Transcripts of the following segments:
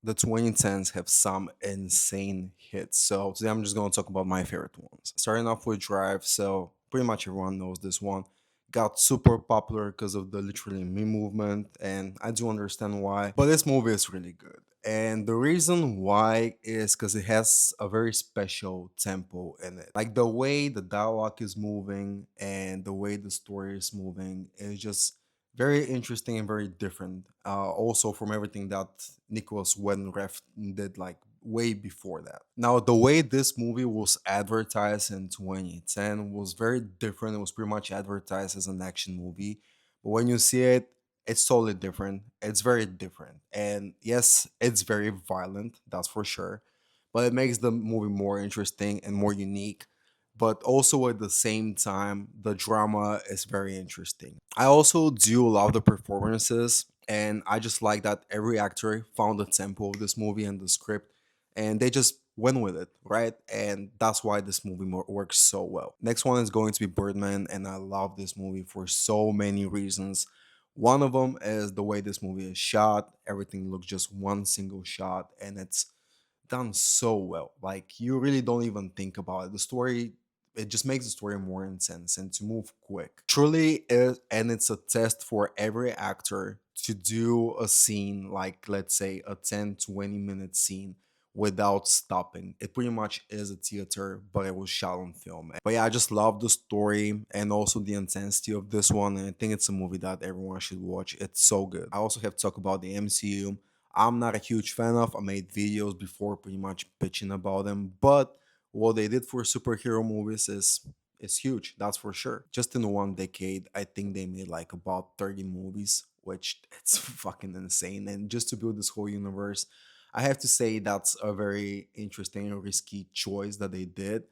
The 2010s have some insane hits. So today I'm just going to talk about my favorite ones. Starting off with Drive. So pretty much everyone knows this one. Got super popular because of the literally me movement, and I do understand why. But this movie is really good. And the reason why is because it has a very special tempo in it. Like the way the dialogue is moving and the way the story is moving is just very interesting and very different. Also from everything that Nicholas Winding did like way before that. Now, the way this movie was advertised in 2010 was very different. It was pretty much advertised as an action movie, but when you see it, it's totally different. It's very different, and yes, it's very violent. That's for sure, but it makes the movie more interesting and more unique, but also at the same time, the drama is very interesting. I also do love the performances, and I just like that every actor found the tempo of this movie and the script, and they just went with it, right? And that's why this movie works so well. Next one is going to be Birdman, and I love this movie for so many reasons. One of them is the way this movie is shot. Everything looks just one single shot, and it's done so well. Like you really don't even think about it. The story, it just makes the story more intense and to move quick. Truly is, and it's a test for every actor to do a scene like, let's say, a 10-20 minute scene without stopping. It pretty much is a theater, but it was shot on film. But yeah, I just love the story and also the intensity of this one. And I think it's a movie that everyone should watch. It's so good. I also have to talk about the MCU. I'm not a huge fan of. I made videos before pretty much bitching about them, but what they did for superhero movies is huge, that's for sure. Just in one decade, I think they made like about 30 movies, which it's fucking insane. And just to build this whole universe, I have to say that's a very interesting and risky choice that they did.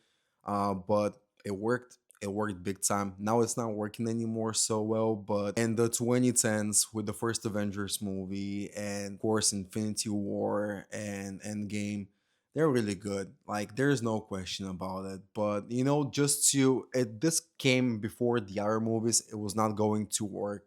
But it worked. It worked big time. Now it's not working anymore so well, but in the 2010s with the first Avengers movie and of course Infinity War and Endgame, they're really good. Like there's no question about it. But just to it this came before the other movies, it was not going to work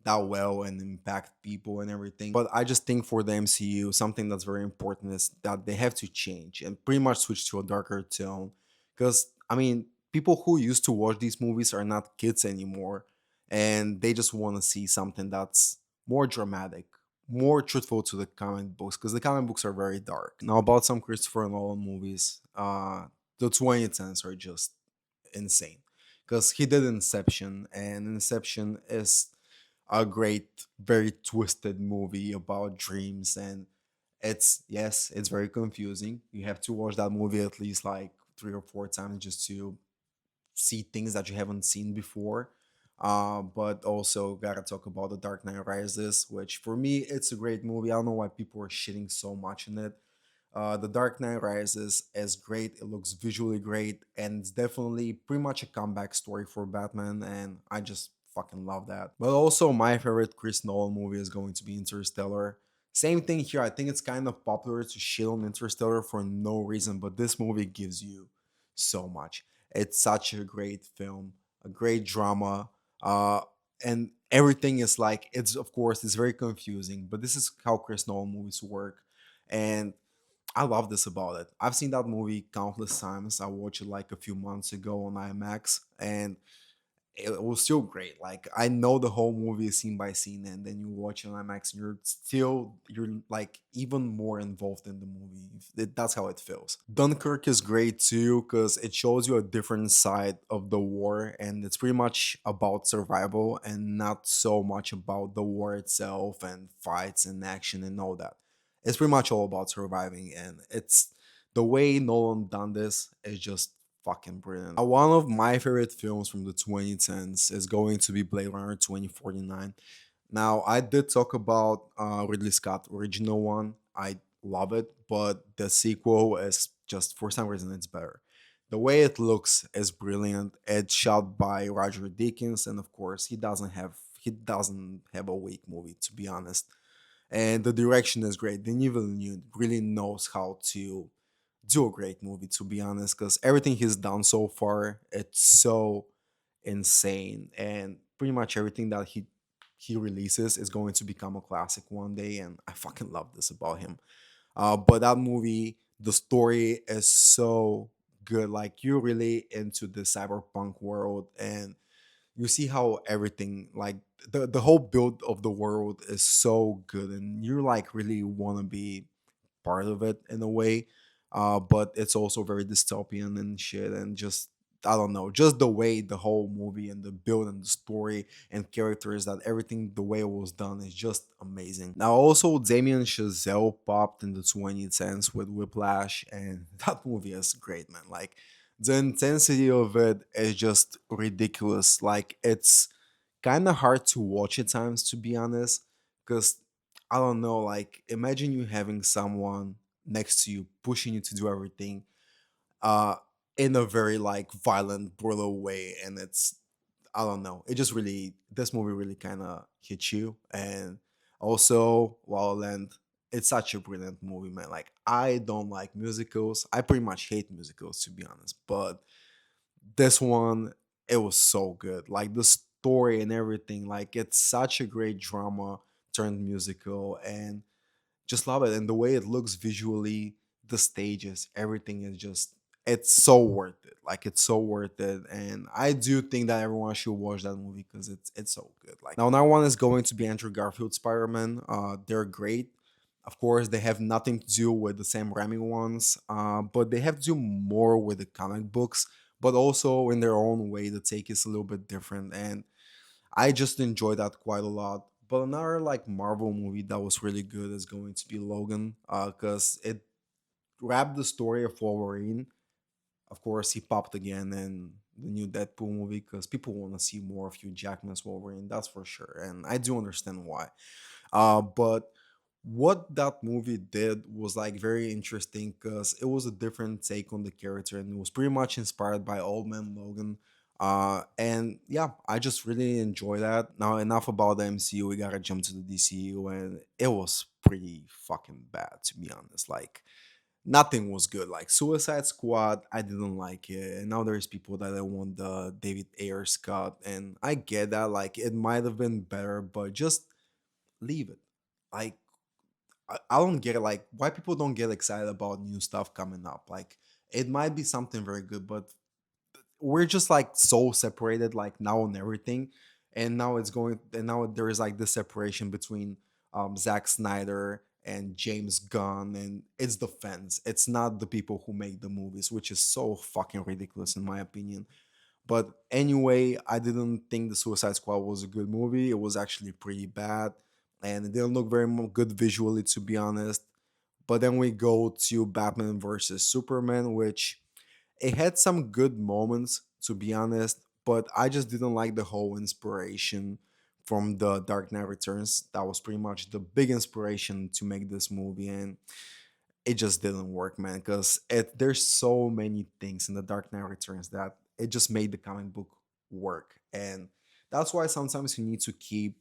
that well and impact people and everything. But I just think for the MCU, something that's very important is that they have to change and pretty much switch to a darker tone. Because, I mean, people who used to watch these movies are not kids anymore. And they just want to see something that's more dramatic, more truthful to the comic books. Because the comic books are very dark. Now, about some Christopher Nolan movies, the 2010s are just insane. Because he did Inception, and Inception is a great, very twisted movie about dreams. And it's, yes, it's very confusing. You have to watch that movie at least like 3 or 4 times just to see things that you haven't seen before. But also gotta talk about The Dark Knight Rises, which for me it's a great movie. I don't know why people are shitting so much in it. The Dark Knight Rises is great. It looks visually great, and it's definitely pretty much a comeback story for Batman, and I just fucking love that. But also, my favorite Chris Nolan movie is going to be Interstellar. Same thing here. I think it's kind of popular to shit on Interstellar for no reason, but this movie gives you so much. It's such a great film, a great drama, uh, and everything is like it's of course it's very confusing, but this is how Chris Nolan movies work, and I love this about it. I've seen that movie countless times. I watched it like a few months ago on IMAX, and it was still great. Like I know the whole movie is scene by scene, and then you watch it on IMAX, and you're like even more involved in the movie. That's how it feels. Dunkirk is great too because it shows you a different side of the war, and it's pretty much about survival and not so much about the war itself and fights and action and all that. It's pretty much all about surviving, and it's the way Nolan done this is just fucking brilliant. One of my favorite films from the 2010s is going to be Blade Runner 2049. Now, I did talk about Ridley Scott original one. I love it, but the sequel is just for some reason it's better. The way it looks is brilliant. It's shot by Roger Deakins, and of course, he doesn't have a weak movie to be honest. And the direction is great. Denis Villeneuve really knows how to do a great movie to be honest, because everything he's done so far it's so insane, and pretty much everything that he he releases is going to become a classic one day, and I fucking love this about him. But that movie, the story is so good. Like you're really into the cyberpunk world, and you see how everything, like the whole build of the world is so good, and you like really want to be part of it in a way. But it's also very dystopian and shit, and just I don't know, just the way the whole movie and the build and the story and characters, that everything the way it was done is just amazing. Now also Damien Chazelle popped in the 2010s with Whiplash, and that movie is great, man. Like the intensity of it is just ridiculous. Like it's kind of hard to watch at times, to be honest, because I don't know, like imagine you having someone next to you pushing you to do everything uh in a very like violent, brutal way, and it's I don't know. It just really this movie really kind of hits you, and also La La Land. It's such a brilliant movie, man. Like I don't like musicals. I pretty much hate musicals, to be honest. But this one, it was so good. Like the story and everything. Like it's such a great drama turned musical, and just love it. And the way it looks visually, the stages, everything is just it's so worth it. Like it's so worth it. And I do think that everyone should watch that movie because it's so good. Like now one is going to be Andrew Garfield Spider-Man. They're great. Of course, they have nothing to do with the Sam Raimi ones, but they have to do more with the comic books, but also in their own way. The take is a little bit different, and I just enjoy that quite a lot. But another like Marvel movie that was really good is going to be Logan, because it wrapped the story of Wolverine. Of course, he popped again in the new Deadpool movie because people want to see more of Hugh Jackman's Wolverine. That's for sure, and I do understand why. But what that movie did was like very interesting because it was a different take on the character, and it was pretty much inspired by Old Man Logan. And yeah, I just really enjoy that. Now enough about the MCU, we gotta jump to the DCU, and it was pretty fucking bad, to be honest. Like nothing was good. Like Suicide Squad, I didn't like it, and now there's people that want the David Ayers cut, and I get that. Like it might have been better, but just leave it. Like I don't get it. Like why people don't get excited about new stuff coming up. Like it might be something very good, but we're just like so separated like now on everything, and now it's going and now there is like this separation between Zack Snyder and James Gunn, and it's the fans. It's not the people who make the movies, which is so fucking ridiculous in my opinion. But anyway, I didn't think the Suicide Squad was a good movie. It was actually pretty bad, and it didn't look very good visually, to be honest. But then we go to Batman versus Superman, which it had some good moments, to be honest. But I just didn't like the whole inspiration from the Dark Knight Returns. That was pretty much the big inspiration to make this movie, and it just didn't work, man. Because there's so many things in the Dark Knight Returns that it just made the comic book work, and that's why sometimes you need to keep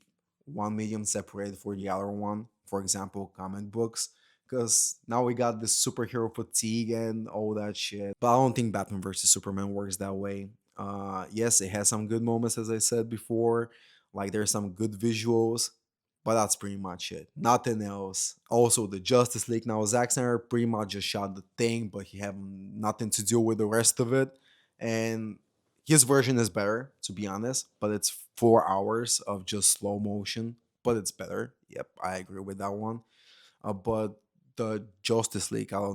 one medium separated for the other one. For example, comic books, because now we got this superhero fatigue and all that shit. But I don't think Batman versus Superman works that way. Yes, it has some good moments, as I said before. Like there's some good visuals, but that's pretty much it. Nothing else. Also, the Justice League. Now, Zack Snyder pretty much just shot the thing, but he had nothing to do with the rest of it. And his version is better, to be honest, but it's 4 hours of just slow motion, but it's better. Yep, I agree with that one. But the Justice League, I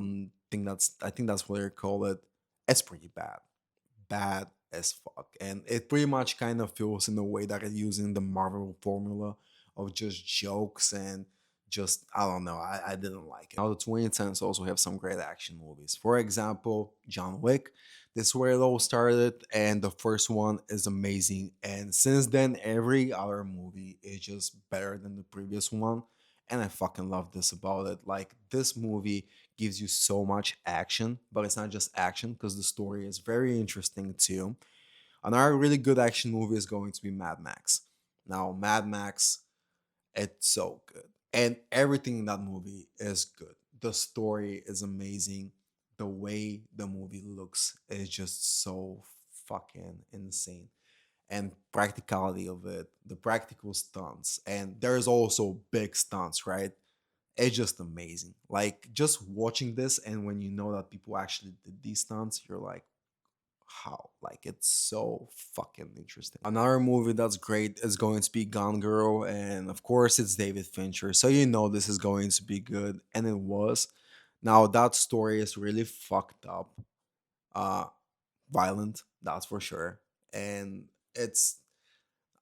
think that's what they call it. It's pretty bad as fuck. And it pretty much kind of feels in the way that it's using the Marvel formula of just jokes and just I don't know. I didn't like it. Now the 2010s also have some great action movies. For example, John Wick. This is where it all started, and the first one is amazing. And since then, every other movie is just better than the previous one. And I fucking love this about it. Like this movie gives you so much action, but it's not just action because the story is very interesting too. Another really good action movie is going to be Mad Max. Now, Mad Max, it's so good. And everything in that movie is good. The story is amazing. The way the movie looks is just so fucking insane. and practicality of it, the practical stunts, and there's also big stunts, right? It's just amazing. Like just watching this, and when you know that people actually did these stunts, you're like, how? Like it's so fucking interesting. Another movie that's great is going to be Gone Girl, and of course it's David Fincher, so you know this is going to be good, and it was. Now that story is really fucked up, uh, violent, that's for sure, and it's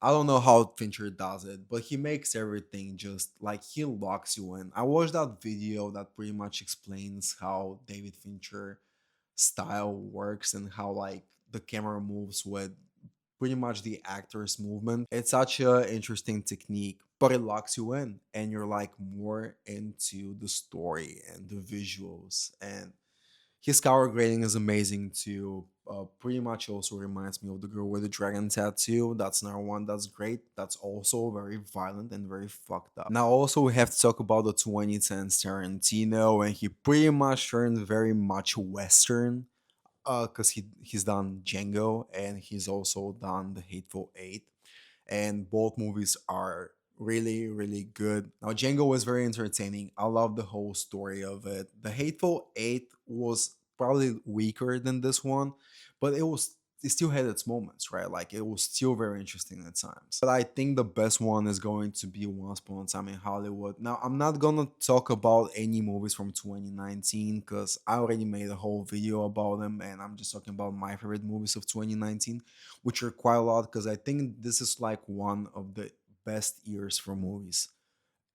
I don't know how Fincher does it, but he makes everything just like he locks you in. I watched that video that pretty much explains how David Fincher style works and how like the camera moves with pretty much the actor's movement. It's such a interesting technique, but it locks you in and you're like more into the story and the visuals, and his color grading is amazing too. Pretty much also reminds me of the girl with the dragon tattoo. That's another one that's great. That's also very violent and very fucked up. Now, also we have to talk about the 2010s Tarantino, and he pretty much turned very much Western. Because he's done Django and he's also done The Hateful Eight, and both movies are really really good. Now Django was very entertaining. I love the whole story of it. The Hateful Eight was probably weaker than this one, but it still had its moments, right? Like it was still very interesting at times. But I think the best one is going to be Once Upon a Time in Hollywood. Now I'm not gonna talk about any movies from 2019 because I already made a whole video about them, and I'm just talking about my favorite movies of 2019, which are quite a lot because I think this is like one of the best years for movies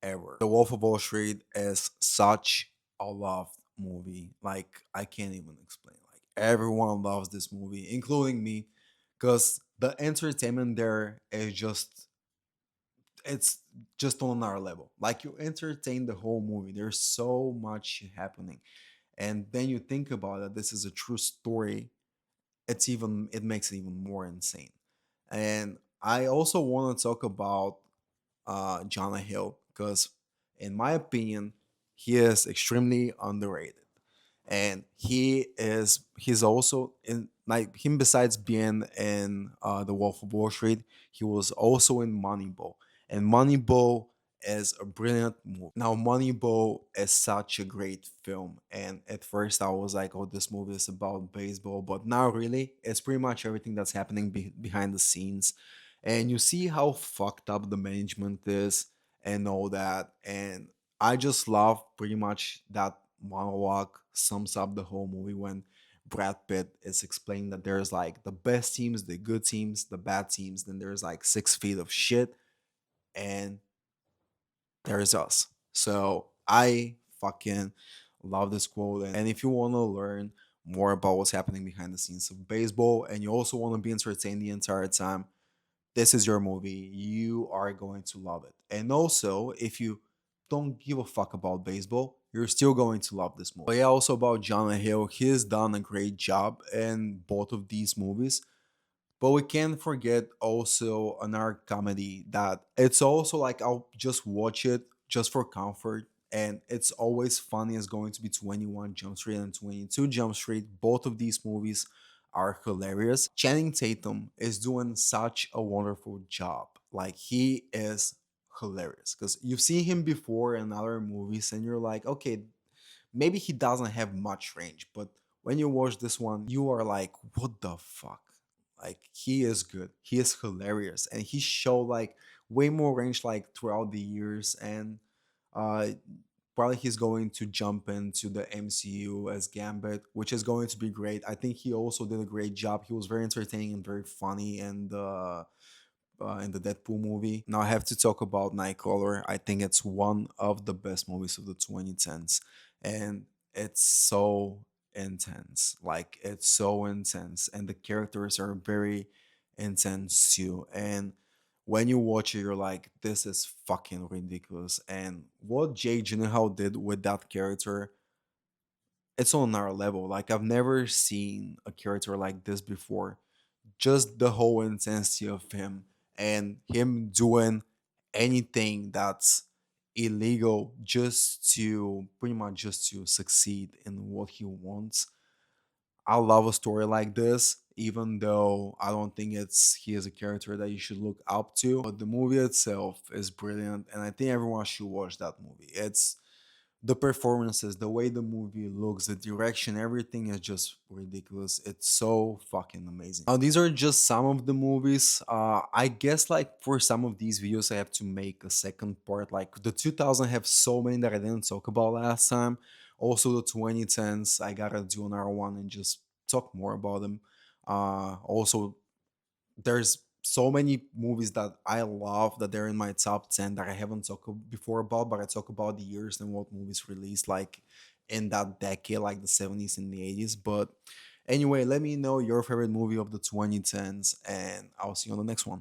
ever. The Wolf of Wall Street is such a loved movie. Like I can't even explain. Like everyone loves this movie, including me, because the entertainment there is just it's just on another level. Like you entertain the whole movie. There's so much happening. And then you think about it, this is a true story. It makes it even more insane. And I also want to talk about Jonah Hill because, in my opinion, he is extremely underrated, and he's also in like him. Besides being in The Wolf of Wall Street, he was also in Moneyball, and Moneyball is a brilliant movie. Now, Moneyball is such a great film, and at first I was like, "Oh, this movie is about baseball," but not really. It's pretty much everything that's happening behind the scenes, and you see how fucked up the management is and all that. And I just love pretty much that monologue sums up the whole movie when Brad Pitt is explaining that there's like the best teams, the good teams, the bad teams, then there's like 6 feet of shit, and there's us. So I fucking love this quote. And if you want to learn more about what's happening behind the scenes of baseball and you also want to be entertained the entire time, this is your movie. You are going to love it. And also, if you don't give a fuck about baseball, you're still going to love this movie. But yeah, also about Jonah Hill, he's done a great job in both of these movies. But we can't forget also another comedy that it's also like I'll just watch it just for comfort. And it's always funny as going to be 21 Jump Street and 22 Jump Street. Both of these movies are hilarious. Channing Tatum is doing such a wonderful job. Like he is hilarious because you've seen him before in other movies and you're like, okay, maybe he doesn't have much range, but when you watch this one, you are like, what the fuck? Like he is good. He is hilarious. And he showed like way more range like throughout the years. And uh probably he's going to jump into the MCU as Gambit, which is going to be great. I think he also did a great job. He was very entertaining and very funny, and in the Deadpool movie. Now I have to talk about Nightcrawler. I think it's one of the best movies of the 2010s, and it's so intense. Like it's so intense, and the characters are very intense too. And when you watch it, you're like, this is fucking ridiculous. And what Jake Gyllenhaal did with that character, it's on another level. Like I've never seen a character like this before. Just the whole intensity of him and him doing anything that's illegal just to pretty much just to succeed in what he wants. I love a story like this, even though I don't think he is a character that you should look up to. But the movie itself is brilliant, and I think everyone should watch that movie. It's the performances, the way the movie looks, the direction, everything is just ridiculous. It's so fucking amazing. Now, these are just some of the movies. I guess like for some of these videos, I have to make a second part. Like the 2000 have so many that I didn't talk about last time. Also the 2010s, I gotta do another one and just talk more about them. Also there's so many movies that I love that they're in my top 10 that I haven't talked before about, but I talk about the years and what movies released like in that decade, like the 70s and the 80s. But anyway, let me know your favorite movie of the 2010s, and I'll see you on the next one.